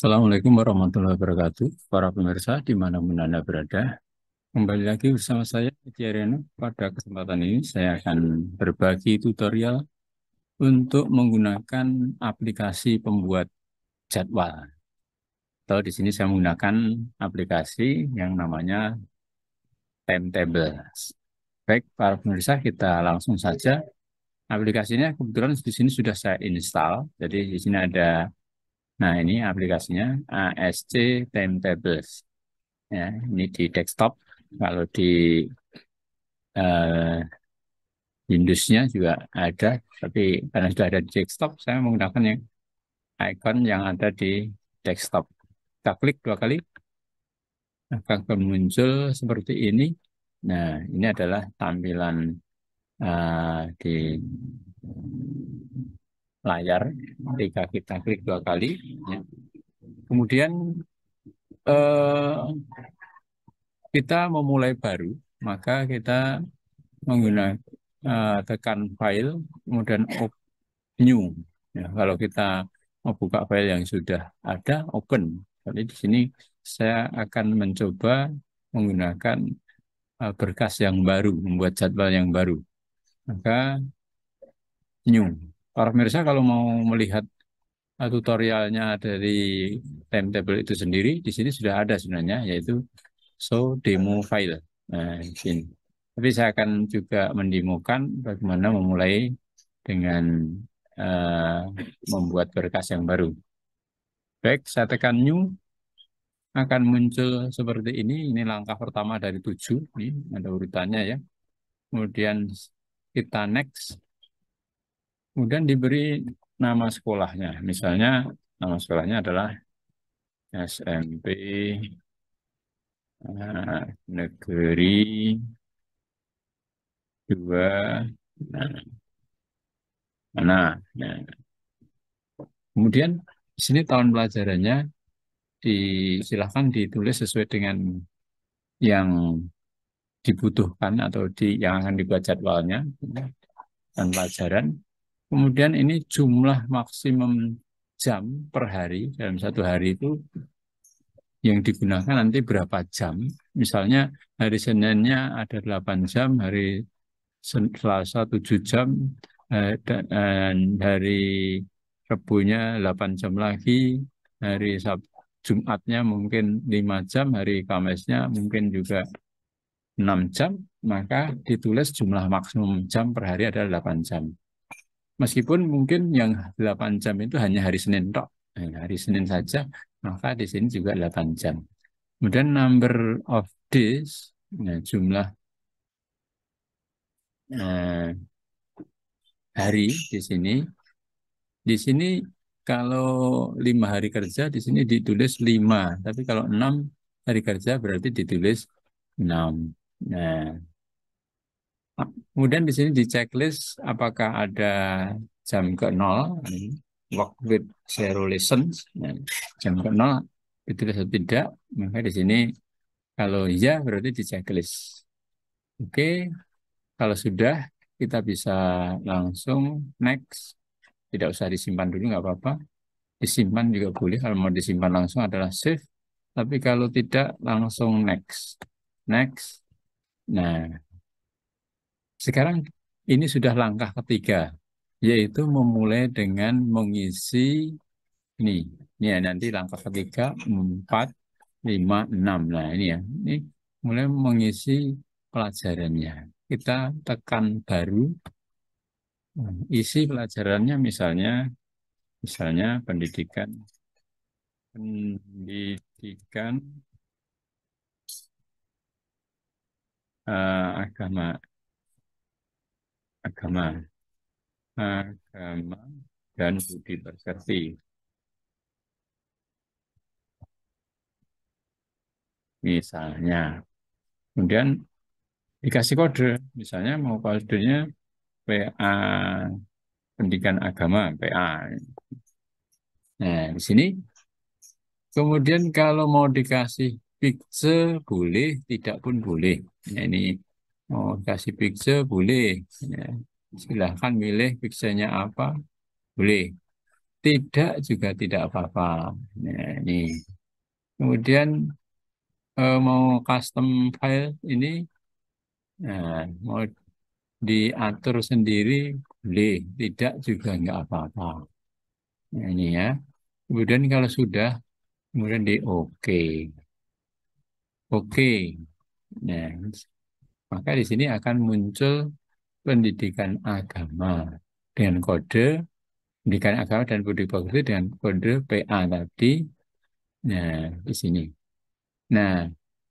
Assalamualaikum warahmatullahi wabarakatuh. Para pemirsa dimanapun Anda berada, kembali lagi bersama saya, Edi Ariano. Pada kesempatan ini, saya akan berbagi tutorial untuk menggunakan aplikasi pembuat jadwal. Atau di sini saya menggunakan aplikasi yang namanya Timetable. Baik, para pemirsa, kita langsung saja. Aplikasinya kebetulan di sini sudah saya install. Jadi di sini ada, nah ini aplikasinya ASC Timetables. Ya, ini di desktop. Kalau di eh, Windows-nya juga ada, tapi karena sudah ada di desktop, saya menggunakan yang icon yang ada di desktop. Kita klik dua kali, akan muncul seperti ini. Nah, ini adalah tampilan di layar ketika kita klik dua kali. Ya. Kemudian eh, kita memulai baru, maka kita menggunakan tekan file, kemudian new. Ya, kalau kita mau buka file yang sudah ada, open. Jadi di sini saya akan mencoba menggunakan berkas yang baru, membuat jadwal yang baru. Maka new. Para pemirsa kalau mau melihat tutorialnya dari timetable itu sendiri, di sini sudah ada sebenarnya, yaitu show demo file. Nah, di sini. Tapi saya akan juga mendemokan bagaimana memulai dengan eh, membuat berkas yang baru. Baik, saya tekan new, akan muncul seperti ini. Ini langkah pertama dari 7. Ini ada urutannya ya. Kemudian kita next. Kemudian diberi nama sekolahnya. Misalnya nama sekolahnya adalah SMP Negeri 2. Nah, mana? Nah, kemudian di sini tahun pelajarannya silahkan ditulis sesuai dengan yang dibutuhkan atau yang akan dibuat jadwalnya dan pelajaran. Kemudian ini jumlah maksimum jam per hari dalam satu hari itu yang digunakan nanti berapa jam. Misalnya hari Seninnya ada 8 jam, hari Selasa 7 jam, dan hari Rebunya 8 jam lagi, hari Jumatnya mungkin 5 jam, hari Kamisnya mungkin juga 6 jam, maka ditulis jumlah maksimum jam per hari adalah 8 jam. Meskipun mungkin yang 8 jam itu hanya hari Senin tok, hari Senin saja, maka di sini juga 8 jam. Kemudian number of days, nah, jumlah eh, hari di sini. Di sini kalau 5 hari kerja, di sini ditulis 5. Tapi kalau 6 hari kerja berarti ditulis 6. Nah, kemudian di sini di checklist apakah ada jam ke 0, work with zero lessons, nah, jam ke 0 ditulis atau tidak, maka di sini kalau iya berarti di checklist. Oke, kalau sudah kita bisa langsung next, tidak usah disimpan dulu nggak apa-apa, disimpan juga boleh, kalau mau disimpan langsung adalah save, tapi kalau tidak langsung next. Next. Nah, sekarang ini sudah langkah ketiga, yaitu memulai dengan mengisi ini. Ini ya, nanti langkah ketiga, 4, 5, 6. Nah, ini ya. Ini mulai mengisi pelajarannya. Kita tekan baru, isi pelajarannya misalnya pendidikan agama, agama, agama dan budi pekerti. Misalnya, kemudian dikasih kode, misalnya mau kodenya PA, pendidikan agama PA. Nah, di sini kemudian kalau mau dikasih picture boleh, tidak pun boleh. Nah, ini mau kasih picture boleh. Ya, silahkan milih picture-nya apa, boleh. tidak juga tidak apa-apa. Nah, ini. Kemudian mau custom file ini, nah, mau diatur sendiri boleh, tidak juga nggak apa-apa. Nah, ini ya. Kemudian kalau sudah, kemudian di oke. Oke. Nah, maka di sini akan muncul pendidikan agama dengan kode pendidikan agama dan budi pekerti dengan kode PA tadi. Nah, di sini. Nah,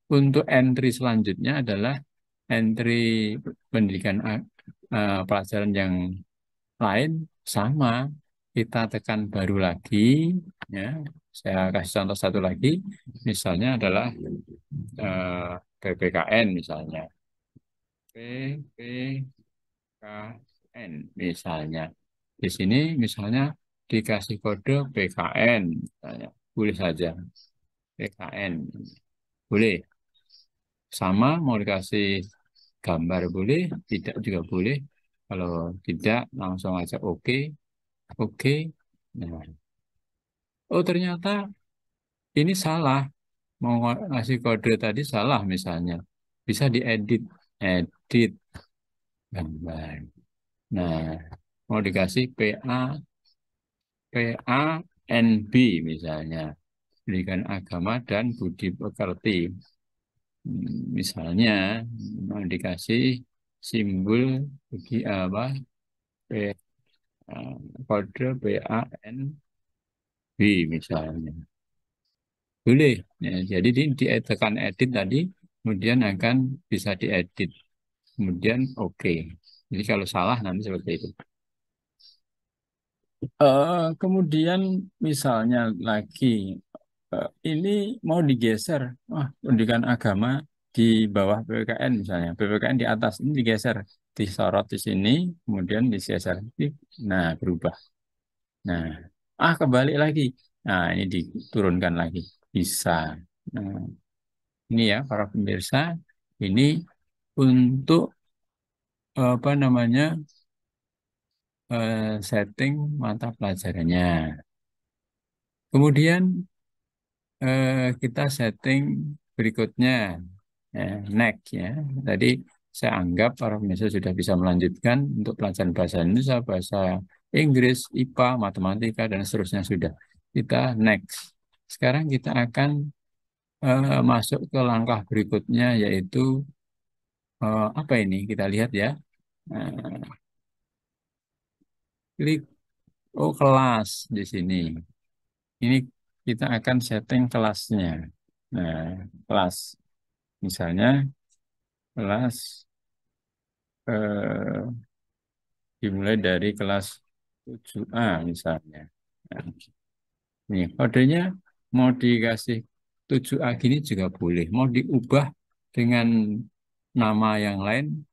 untuk entry selanjutnya adalah entry pendidikan pelajaran yang lain sama. Kita tekan baru lagi, ya. Saya kasih contoh satu lagi, misalnya adalah PPKN misalnya. PPKN misalnya. Di sini misalnya dikasih kode PKN misalnya. Boleh saja PKN. Boleh. Sama mau dikasih gambar boleh, tidak juga boleh. Kalau tidak langsung aja oke, oke. Nah, oh ternyata ini salah. Mau ngasih kode tadi salah misalnya. Bisa diedit, edit gambar. Nah, mau dikasih PANB misalnya, pendidikan agama dan budi pekerti. Misalnya mau dikasih simbol bagi apa P, eh, kode PANB misalnya. Boleh. Ya, jadi tekan edit tadi, kemudian akan bisa diedit. Kemudian oke. Jadi kalau salah nanti seperti itu. Kemudian misalnya lagi ini mau digeser, pendidikan agama di bawah PPKN misalnya, PPKN di atas ini digeser, disorot di sini, kemudian digeser, nah berubah. Nah, kebalik lagi. Nah, ini diturunkan lagi, bisa. Nah, ini ya para pemirsa, ini untuk apa namanya setting mata pelajarannya. Kemudian kita setting berikutnya, ya, next ya. Tadi saya anggap para pemirsa sudah bisa melanjutkan untuk pelajaran bahasa Indonesia, bahasa Inggris, IPA, matematika dan seterusnya sudah. Kita next. Sekarang kita akan masuk ke langkah berikutnya yaitu apa ini? Kita lihat ya. Nah, klik kelas di sini. Ini kita akan setting kelasnya. Nah, kelas misalnya kelas eh, dimulai dari kelas 7A misalnya. Nah, ini kodenya mau dikasih 7A gini juga boleh. Mau diubah dengan nama yang lain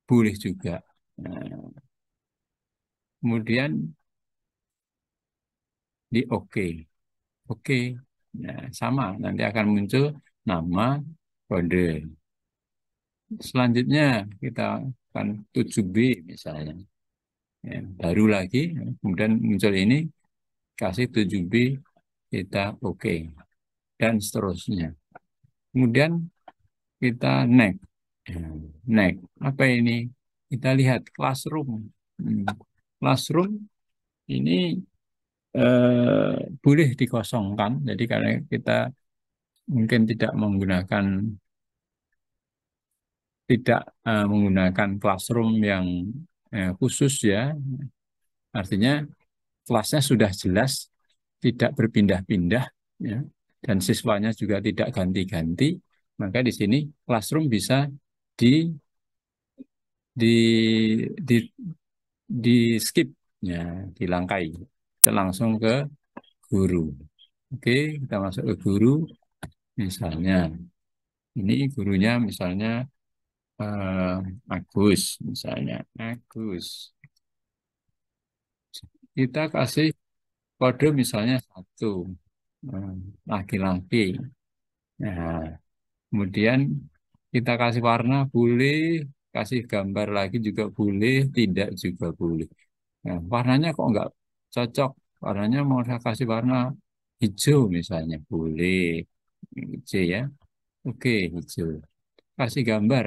boleh juga. Nah, kemudian di oke. Oke. Nah, sama nanti akan muncul nama kode. Selanjutnya kita akan 7B misalnya. Ya, baru lagi, kemudian muncul ini, kasih 7B, kita oke, dan seterusnya. Kemudian kita next. Ya, next. Apa ini? Kita lihat classroom. Hmm, Classroom ini boleh dikosongkan. Jadi karena kita mungkin tidak menggunakan classroom yang khusus ya. Artinya kelasnya sudah jelas, tidak berpindah-pindah, ya, dan siswanya juga tidak ganti-ganti, maka di sini classroom bisa di di di di skip, ya, dilangkai, kita langsung ke guru. Oke, kita masuk ke guru, misalnya ini gurunya misalnya Agus, misalnya Agus. Kita kasih kode misalnya satu, eh, laki-laki. Nah, kemudian kita kasih warna boleh, kasih gambar lagi juga boleh, tidak juga boleh. Nah, warnanya kok nggak cocok? Warnanya mau saya kasih warna hijau misalnya, boleh. Hijau ya. Oke, hijau. Kasih gambar.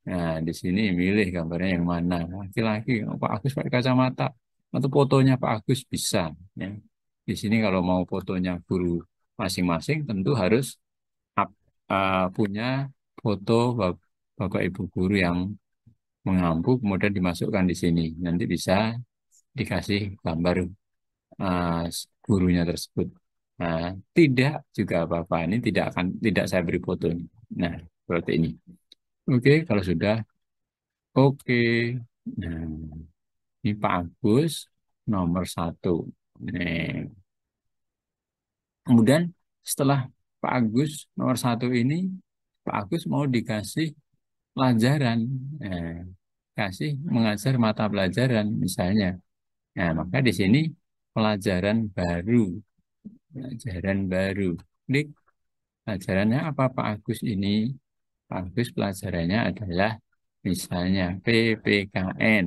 Nah, di sini milih gambarnya yang mana. Laki-laki, oh, Pak Agus pakai kacamata. Atau fotonya Pak Agus bisa. Ya. Di sini kalau mau fotonya guru masing-masing, tentu harus punya foto Bapak Ibu guru yang mengampu, kemudian dimasukkan di sini. Nanti bisa dikasih gambar gurunya tersebut. Nah, tidak juga apa-apa. Ini tidak saya beri fotonya. Nah, seperti ini. Oke, kalau sudah, oke. Nah, ini Pak Agus nomor satu. Nih. Kemudian setelah Pak Agus nomor satu ini, Pak Agus mau dikasih pelajaran. Nah, kasih mengajar mata pelajaran misalnya. Nah, maka di sini pelajaran baru. Pelajaran baru. Klik pelajarannya apa Pak Agus ini? Pak Agus pelajarannya adalah misalnya PPKN.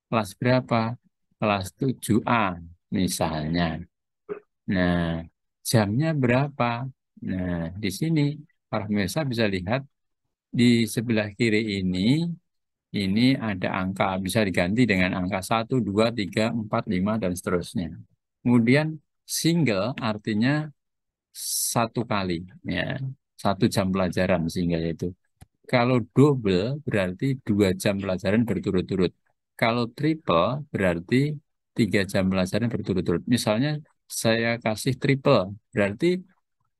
Kelas berapa? Kelas 7A misalnya. Nah, jamnya berapa? Nah, di sini para pemirsa bisa lihat di sebelah kiri ini ada angka bisa diganti dengan angka 1, 2, 3, 4, 5 dan seterusnya. Kemudian single artinya satu kali, ya, 1 jam pelajaran single itu. Kalau double berarti 2 jam pelajaran berturut-turut. Kalau triple berarti 3 jam pelajaran berturut-turut. Misalnya saya kasih triple berarti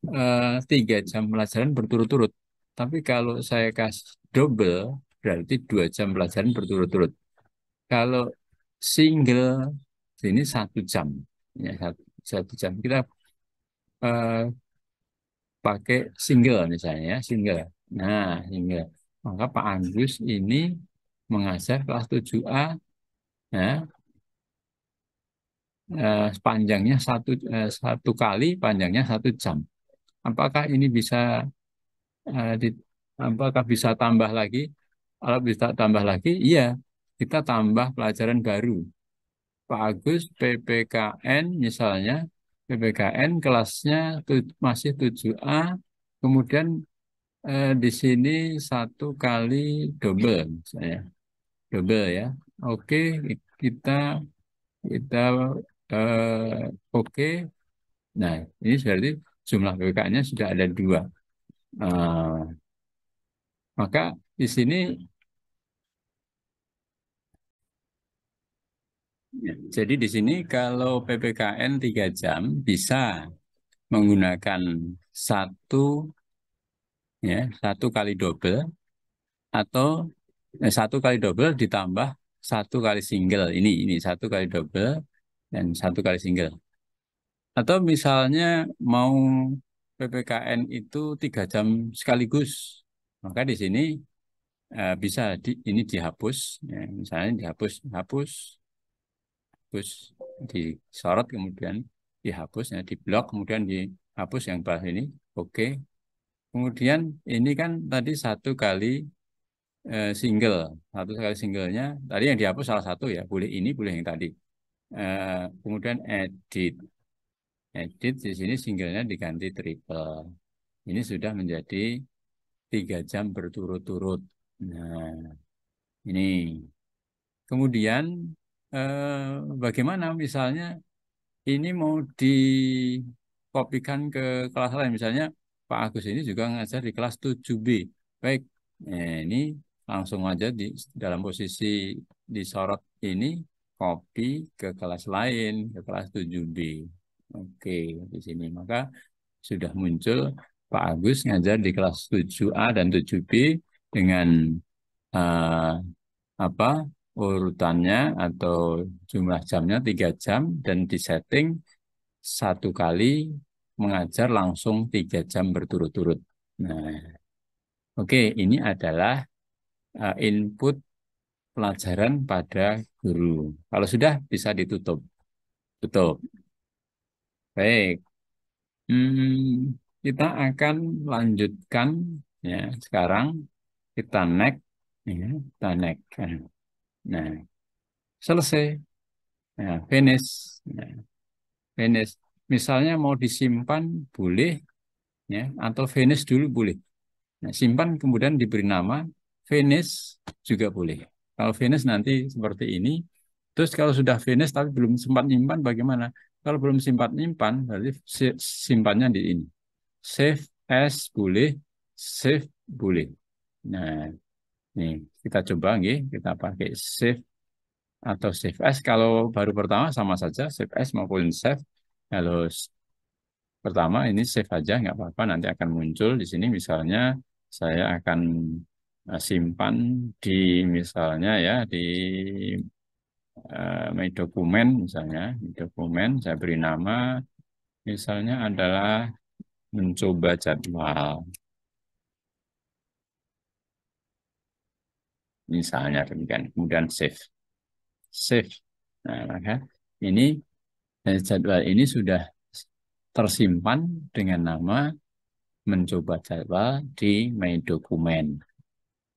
3 jam pelajaran berturut-turut. Tapi kalau saya kasih double berarti 2 jam pelajaran berturut-turut. Kalau single ini 1 jam, ya 1 jam. Kita eh, pakai single misalnya ya, single. Nah, single. Maka Pak Agus ini mengajar kelas 7A ya, panjangnya satu kali panjangnya 1 jam. Apakah ini bisa di, apakah bisa tambah lagi? Kalau bisa tambah lagi, iya kita tambah pelajaran baru. Pak Agus PPKN misalnya, PPKN kelasnya masih 7A, kemudian di sini 1 kali double, saya double ya. Oke, kita kita oke. Nah, ini berarti jumlah PPKN-nya sudah ada 2. Eh, maka di sini, ya, jadi di sini kalau PPKN 3 jam bisa menggunakan satu ya 1 kali double atau 1 kali double ditambah 1 kali single ini 1 kali double dan 1 kali single. Atau misalnya mau PPKN itu 3 jam sekaligus, maka di sini bisa ini dihapus, ya, misalnya dihapus, hapus, disorot kemudian dihapus, ya, diblok kemudian dihapus yang bawah ini, oke. Kemudian ini kan tadi 1 kali single, 1 kali singlenya tadi yang dihapus salah satu ya, boleh ini boleh yang tadi. Kemudian edit di sini singlenya diganti triple. Ini sudah menjadi 3 jam berturut-turut. Nah, ini. Kemudian bagaimana misalnya ini mau dikopikan ke kelas lain. Misalnya Pak Agus ini juga ngajar di kelas 7B. Baik, ini langsung aja di dalam posisi disorot ini copy ke kelas lain, ke kelas 7B. Oke, di sini. Maka sudah muncul Pak Agus ngajar di kelas 7A dan 7B dengan eh, apa urutannya atau jumlah jamnya 3 jam dan disetting 1 kali mengajar langsung 3 jam berturut-turut. Nah, oke, ini adalah input pelajaran pada guru. Kalau sudah bisa ditutup, tutup. Baik. Kita akan lanjutkan ya. Sekarang kita next, ya, kita next. Nah, selesai. Nah, finish. Nah, finish. Misalnya mau disimpan boleh, ya, atau finish dulu boleh. Nah, simpan kemudian diberi nama, finish juga boleh. Kalau finish nanti seperti ini. Terus kalau sudah finish tapi belum sempat nyimpan bagaimana? Kalau belum sempat nyimpan, berarti simpannya di ini. Save as boleh, save boleh. Nah, nih kita coba nih, kita pakai save atau save as. Kalau baru pertama sama saja save as maupun save. Kalau pertama ini save aja nggak apa-apa, nanti akan muncul di sini. Misalnya saya akan simpan di, misalnya ya, di my dokumen, misalnya di dokumen saya beri nama misalnya adalah mencoba jadwal, misalnya demikian, kemudian save. Save. Nah, maka ini jadwal ini sudah tersimpan dengan nama mencoba jadwal di my dokumen.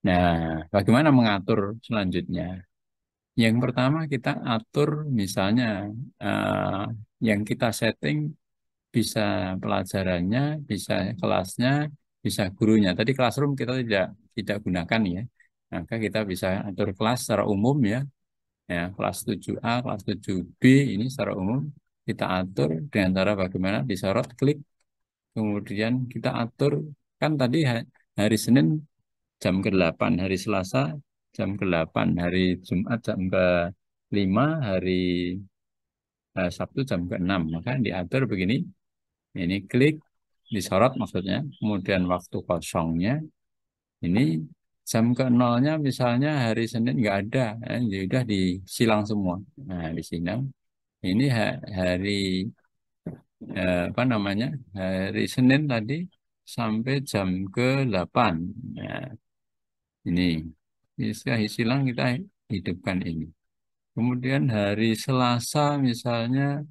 Nah, bagaimana mengatur selanjutnya? Yang pertama kita atur misalnya eh, yang kita setting bisa pelajarannya, bisa kelasnya, bisa gurunya. Tadi classroom kita tidak gunakan ya. Maka kita bisa atur kelas secara umum ya. Ya, kelas 7A, kelas 7B ini secara umum kita atur dengan cara bagaimana disorot klik, kemudian kita atur kan tadi hari Senin jam ke-8, hari Selasa jam ke-8, hari Jumat jam ke-5, hari Sabtu jam ke-6. Maka diatur begini, ini klik, disorot maksudnya, kemudian waktu kosongnya, ini jam ke-0-nya misalnya hari Senin nggak ada, ya udah disilang semua. Nah, disilang. Ini hari apa namanya, hari Senin tadi sampai jam ke-8. Nah, ini bisa silang kita hidupkan ini. Kemudian hari Selasa misalnya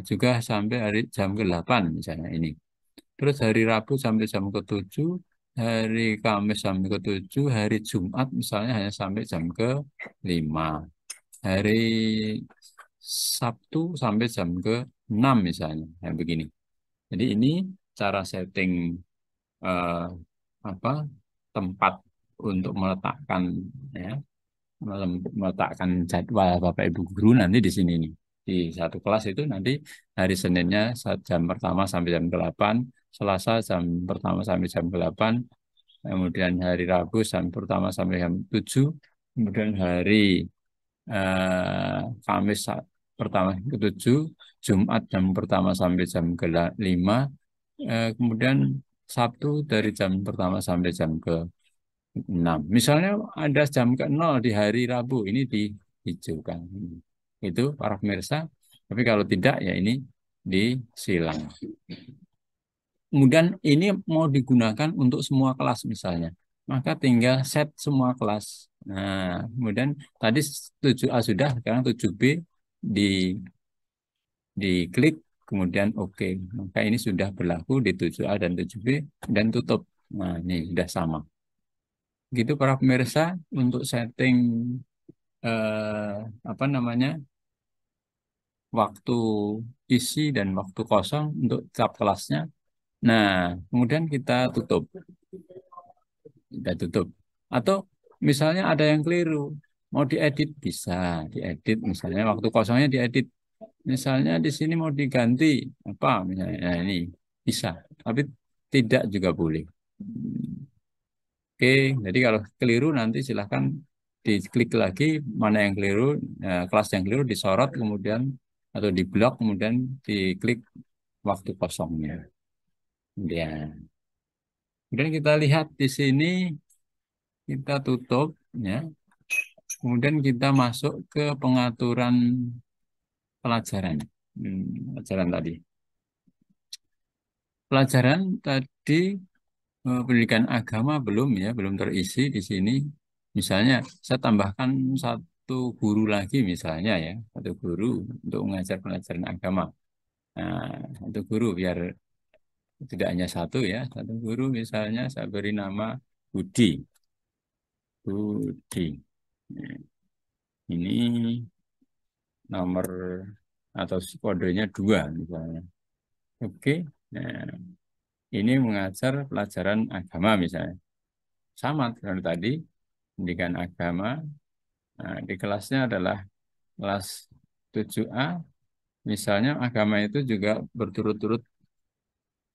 juga sampai hari jam ke-8 misalnya ini. Terus hari Rabu sampai jam ke-7, hari Kamis sampai ke-7, hari Jumat misalnya hanya sampai jam ke-5. Hari Sabtu sampai jam ke-6 misalnya. Nah, begini. Jadi ini cara setting eh, apa tempat untuk meletakkan, ya, meletakkan jadwal Bapak Ibu guru nanti di sini nih. Di satu kelas itu nanti hari Seninnya jam pertama sampai jam ke-8, Selasa jam pertama sampai jam ke-8, kemudian hari Rabu jam pertama sampai jam 7, kemudian hari Kamis pertama ke-7, Jumat jam pertama sampai jam ke-5, kemudian Sabtu dari jam pertama sampai jam ke-6. Misalnya ada jam ke-0 di hari Rabu, ini dihijaukan. Itu para pemirsa. Tapi kalau tidak, ya ini disilang. Kemudian ini mau digunakan untuk semua kelas misalnya. Maka tinggal set semua kelas. Nah, kemudian tadi 7A sudah, sekarang 7B di diklik, kemudian oke. Maka ini sudah berlaku di 7A dan 7B dan tutup. Nah, ini sudah sama. Gitu para pemirsa untuk setting apa namanya, waktu isi dan waktu kosong untuk tiap kelasnya. Nah, kemudian kita tutup. Atau misalnya ada yang keliru, mau diedit bisa diedit. Misalnya waktu kosongnya diedit. Misalnya di sini mau diganti apa misalnya, nah, ini bisa, tapi tidak juga boleh. Oke, jadi kalau keliru nanti silahkan diklik lagi mana yang keliru, kelas yang keliru disorot kemudian atau diblok kemudian diklik waktu kosongnya. Ya. Kemudian kita lihat di sini kita tutup ya. Kemudian kita masuk ke pengaturan pelajaran. Pelajaran tadi. Pelajaran tadi pendidikan agama belum ya, belum terisi di sini. Misalnya saya tambahkan satu guru lagi misalnya ya, satu guru untuk mengajar pelajaran agama. Nah, satu guru biar tidak hanya satu ya, satu guru misalnya saya beri nama Budi. Budi. Nah, ini nomor atau kodenya 2 misalnya. Oke, nah, ini mengajar pelajaran agama misalnya. Sama dengan tadi, pendidikan agama, nah, di kelasnya adalah kelas 7A, misalnya agama itu juga berturut-turut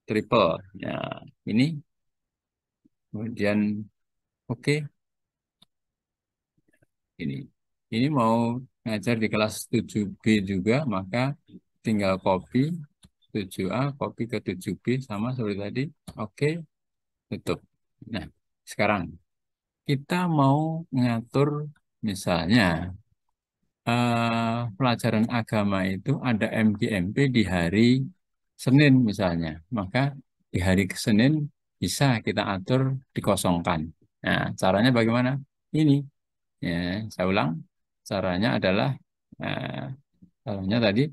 triple. Ya, ini kemudian oke, ini. Ini mau ngajar di kelas 7B juga, maka tinggal copy 7A, copy ke 7B sama seperti tadi. Oke, tutup. Nah, sekarang kita mau ngatur misalnya pelajaran agama itu ada MGMP di hari Senin misalnya. Maka di hari Senin bisa kita atur dikosongkan. Nah, caranya bagaimana? Ini, ya, saya ulang. Caranya adalah, eh, caranya tadi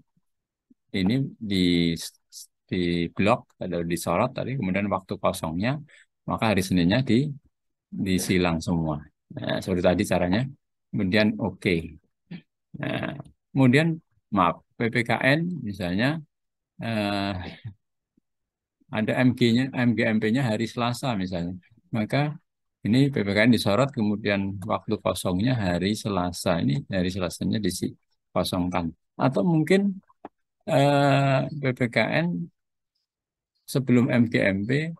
ini di di blok atau disorot tadi, kemudian waktu kosongnya, maka hari Seninnya disilang semua. Nah, seperti tadi caranya. Kemudian oke. Nah, kemudian maaf, PPKN misalnya eh, ada MG-nya, MGMP-nya hari Selasa misalnya. Maka ini PPKN disorot, kemudian waktu kosongnya hari Selasa. Ini hari Selasanya dikosongkan. Atau mungkin PPKN sebelum MGMP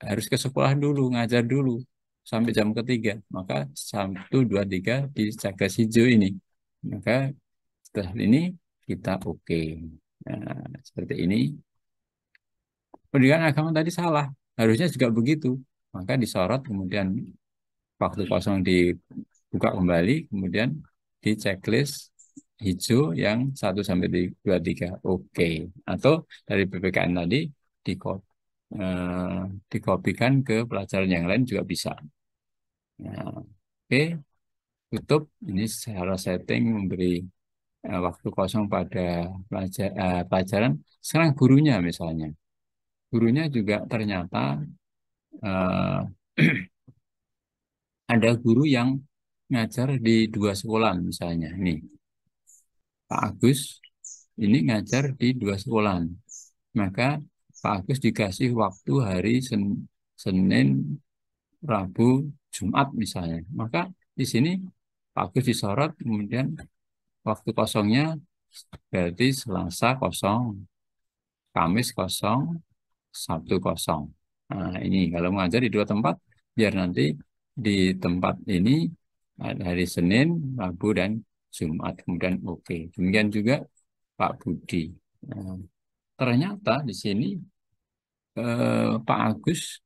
harus ke sekolah dulu, ngajar dulu sampai jam 3. Maka 1, 2, 3 di Cagas Hijau ini. Maka setelah ini kita oke. Nah, seperti ini. Pendidikan agama tadi salah. Harusnya juga begitu. Maka disorot, kemudian waktu kosong dibuka kembali, kemudian di checklist hijau yang 1 sampai 2, 3. Oke. Atau dari PPKN tadi dikopikan ke pelajaran yang lain juga bisa. Nah, oke, tutup. Ini secara setting memberi waktu kosong pada pelajaran. Sekarang gurunya misalnya. Gurunya juga ternyata eh, ada guru yang ngajar di 2 sekolah misalnya. Nih, Pak Agus ini ngajar di 2 sekolah. Maka Pak Agus dikasih waktu hari Senin, Rabu, Jumat misalnya. Maka di sini Pak Agus disorot, kemudian waktu kosongnya berarti Selasa kosong, Kamis kosong, Sabtu kosong. Nah, ini kalau mengajar di 2 tempat, biar nanti di tempat ini ada hari Senin, Rabu, dan Jumat. Kemudian oke. Demikian juga Pak Budi. Nah, ternyata di sini Pak Agus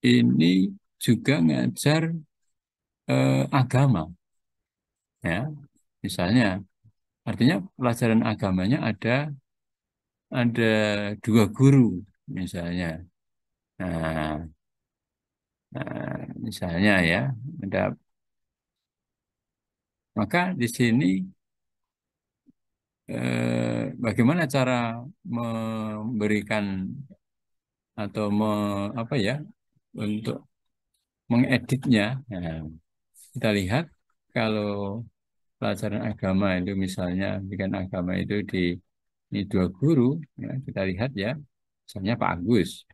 ini juga ngajar agama. Ya, misalnya, artinya pelajaran agamanya ada 2 guru, misalnya. Nah, misalnya ya, ada. Maka di sini bagaimana cara memberikan atau apa ya, untuk mengeditnya. Nah, kita lihat kalau pelajaran agama itu misalnya bikin agama itu ini 2 guru, ya, kita lihat ya, misalnya Pak Agus.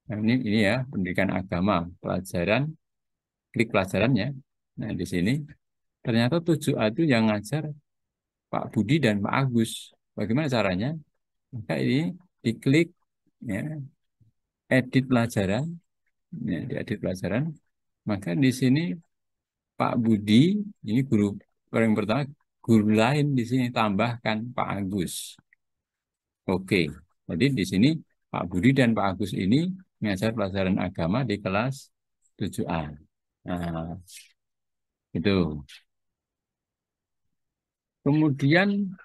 Nah, ini ya pendidikan agama pelajaran, klik pelajarannya. Nah, di sini ternyata 7A itu yang ngajar Pak Budi dan Pak Agus. Bagaimana caranya? Maka ini diklik, ya, edit pelajaran, ya, diedit pelajaran. Maka di sini Pak Budi, ini guru paling pertama, guru lain di sini tambahkan Pak Agus. Oke, jadi di sini Pak Budi dan Pak Agus ini mengajar pelajaran agama di kelas 7A. Nah, itu. Kemudian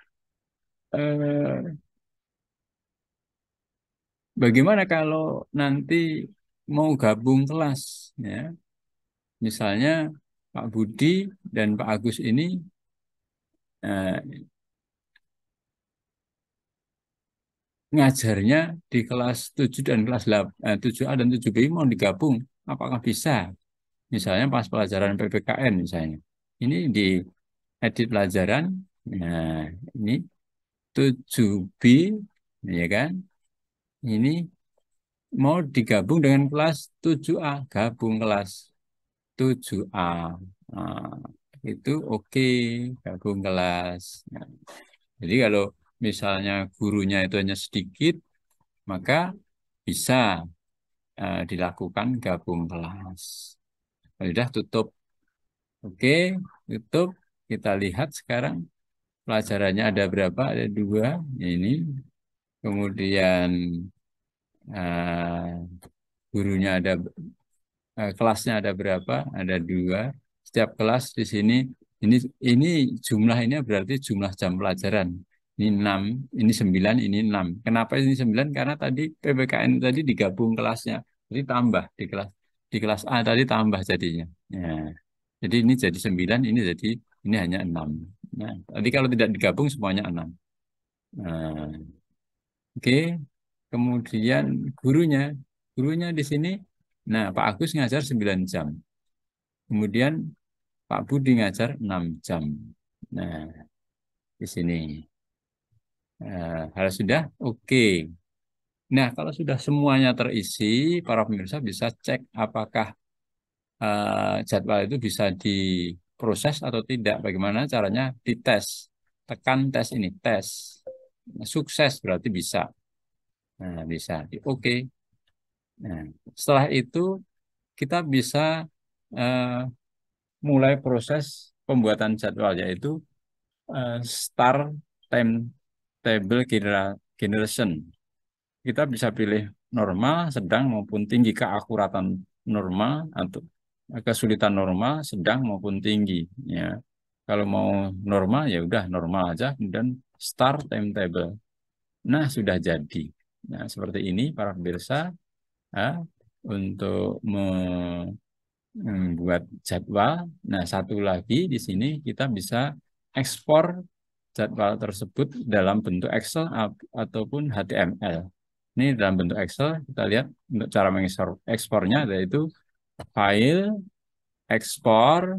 eh, bagaimana kalau nanti mau gabung kelas, ya? Misalnya Pak Budi dan Pak Agus ini eh, ngajarnya di kelas 7 dan kelas 8, 7A dan 7B mau digabung. Apakah bisa? Misalnya pas pelajaran PPKN misalnya. Ini di edit pelajaran, Nah, ini 7B, ya kan? Ini mau digabung dengan kelas 7A, gabung kelas 7A. Nah, itu oke, gabung kelas. Nah, jadi kalau misalnya gurunya itu hanya sedikit, maka bisa dilakukan gabung kelas. Sudah tutup. Oke, tutup. Kita lihat sekarang pelajarannya ada berapa? Ada dua. Ini. Kemudian eh, gurunya ada, kelasnya ada berapa? Ada dua. Setiap kelas di sini ini ini jumlah ini berarti jumlah jam pelajaran. Ini 6, ini 9, ini 6. Kenapa ini 9? Karena tadi PPKN tadi digabung kelasnya. Jadi tambah di kelas A tadi tambah jadinya. Ya. Jadi ini jadi 9, ini hanya 6. Nah, tadi kalau tidak digabung semuanya 6. Nah, oke. Kemudian gurunya, gurunya di sini, nah Pak Agus ngajar 9 jam. Kemudian Pak Budi ngajar 6 jam. Nah, di sini. Kalau sudah, oke. Nah, kalau sudah semuanya terisi, para pemirsa bisa cek apakah jadwal itu bisa diproses atau tidak. Bagaimana caranya dites. Tekan tes ini, tes. Nah, sukses berarti bisa. Nah, bisa. Oke. Nah, setelah itu kita bisa eh, mulai proses pembuatan jadwal, yaitu start timetable generation. Kita bisa pilih normal, sedang maupun tinggi, keakuratan normal atau kesulitan normal, sedang maupun tinggi. Ya, kalau mau normal ya udah normal aja, kemudian start timetable. Nah, sudah jadi. Nah, seperti ini para pemirsa, ah, untuk membuat jadwal. Nah, satu lagi di sini kita bisa ekspor jadwal tersebut dalam bentuk Excel ataupun HTML. Ini dalam bentuk Excel, kita lihat untuk cara ekspornya, yaitu file, ekspor,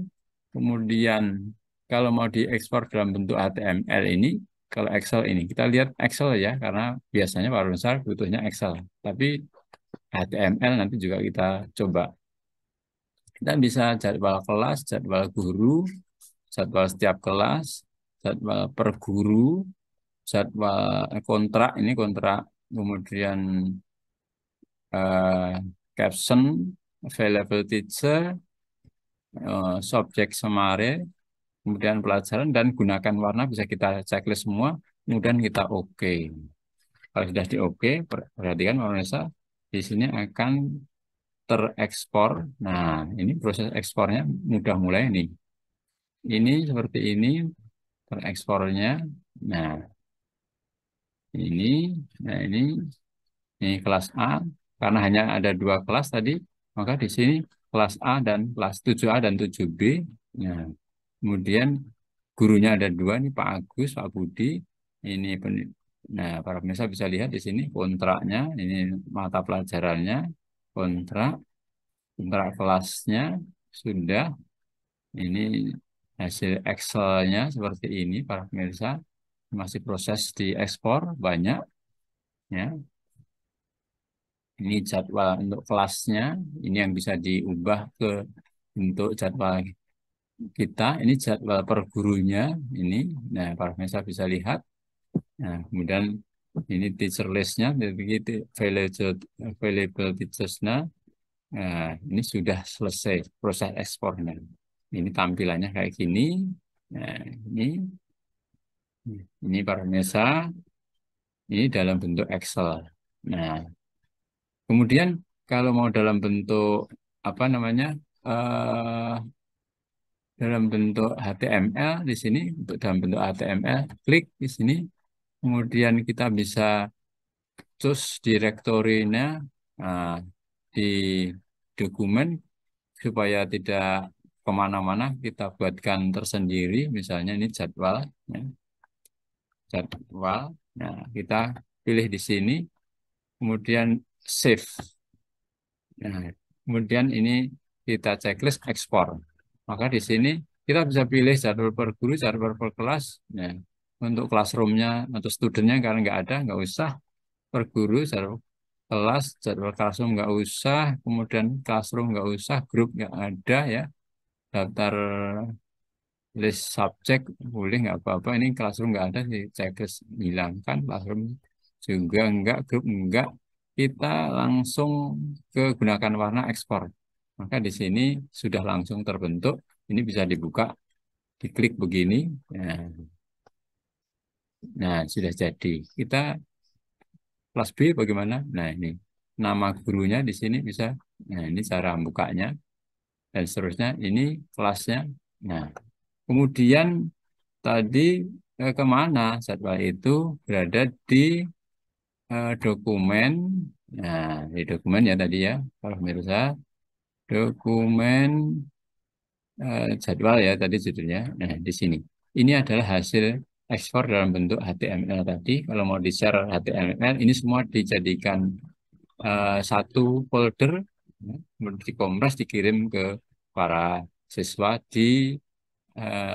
kemudian kalau mau diekspor dalam bentuk HTML ini, kalau Excel ini, kita lihat Excel ya, karena biasanya para besar butuhnya Excel. Tapi HTML nanti juga kita coba. Kita bisa jadwal kelas, jadwal guru, jadwal setiap kelas, jadwal per guru, jadwal kontrak, ini kontrak, kemudian eh, caption, available teacher, subjek summary, kemudian pelajaran, dan gunakan warna bisa kita checklist semua, kemudian kita oke. Kalau sudah di oke, perhatikan pemirsa, di sini akan terekspor. Nah, ini proses ekspornya mudah mulai nih. Ini seperti ini terekspornya. Nah, ini, nah ini kelas A. Karena hanya ada dua kelas tadi, maka di sini kelas A dan kelas 7A dan 7B. Nah, kemudian gurunya ada dua nih, Pak Agus, Pak Budi. Ini nah, para pemirsa bisa lihat di sini kontraknya, ini mata pelajarannya, kontrak, kontrak kelasnya sudah. Ini hasil Excel-nya seperti ini, para pemirsa. Masih proses diekspor banyak, ya. Ini jadwal untuk kelasnya, ini yang bisa diubah ke bentuk jadwal kita. Ini jadwal per gurunya, ini. Nah, para pemirsa bisa lihat. Nah, kemudian ini teacher list-nya, begitu available teachers-nya. Nah, ini sudah selesai proses ekspornya. Ini tampilannya kayak gini. Nah, ini para pemirsa, ini dalam bentuk Excel. Nah, kemudian kalau mau dalam bentuk apa namanya, eh, dalam bentuk HTML di sini, untuk dalam bentuk HTML, klik di sini, kemudian kita bisa choose direktorinya, nah, di dokumen supaya tidak kemana-mana, kita buatkan tersendiri. Misalnya ini jadwal, ya, jadwal. Nah, kita pilih di sini, kemudian save. Nah, kemudian ini kita checklist ekspor. Maka di sini kita bisa pilih jadwal per guru, jadwal per kelas. Nah, untuk classroomnya atau studentnya karena nggak ada, nggak usah per guru, jadwal kelas, jadwal classroom nggak usah, kemudian classroom nggak usah, grup nggak ada ya, daftar list subjek boleh nggak apa-apa. Ini classroom nggak ada sih, checklist hilangkan, classroom juga nggak, grup nggak. Kita langsung ke gunakan warna ekspor. Maka di sini sudah langsung terbentuk. Ini bisa dibuka, diklik begini. Nah, nah, sudah jadi. Kita kelas B bagaimana? Nah, ini nama gurunya di sini bisa. Nah, ini cara bukanya dan seterusnya. Ini kelasnya. Nah, kemudian tadi kemana jadwal itu berada di dokumen. Nah, di dokumen ya tadi ya, kalau pemirsa, dokumen jadwal ya tadi judulnya. Nah, di sini. Ini adalah hasil ekspor dalam bentuk HTML tadi. Kalau mau di-share HTML, ini semua dijadikan satu folder, ya, kemudian dikompres, dikirim ke para siswa di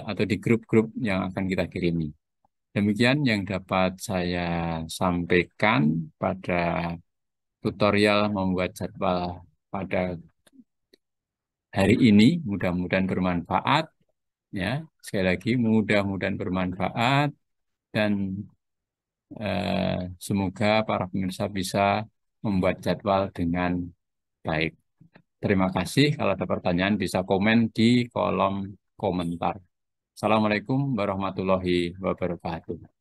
atau di grup-grup yang akan kita kirimi. Demikian yang dapat saya sampaikan pada tutorial membuat jadwal pada hari ini. Mudah-mudahan bermanfaat ya. Sekali lagi mudah-mudahan bermanfaat dan semoga para pemirsa bisa membuat jadwal dengan baik. Terima kasih. Kalau ada pertanyaan bisa komen di kolom komentar. Assalamualaikum warahmatullahi wabarakatuh.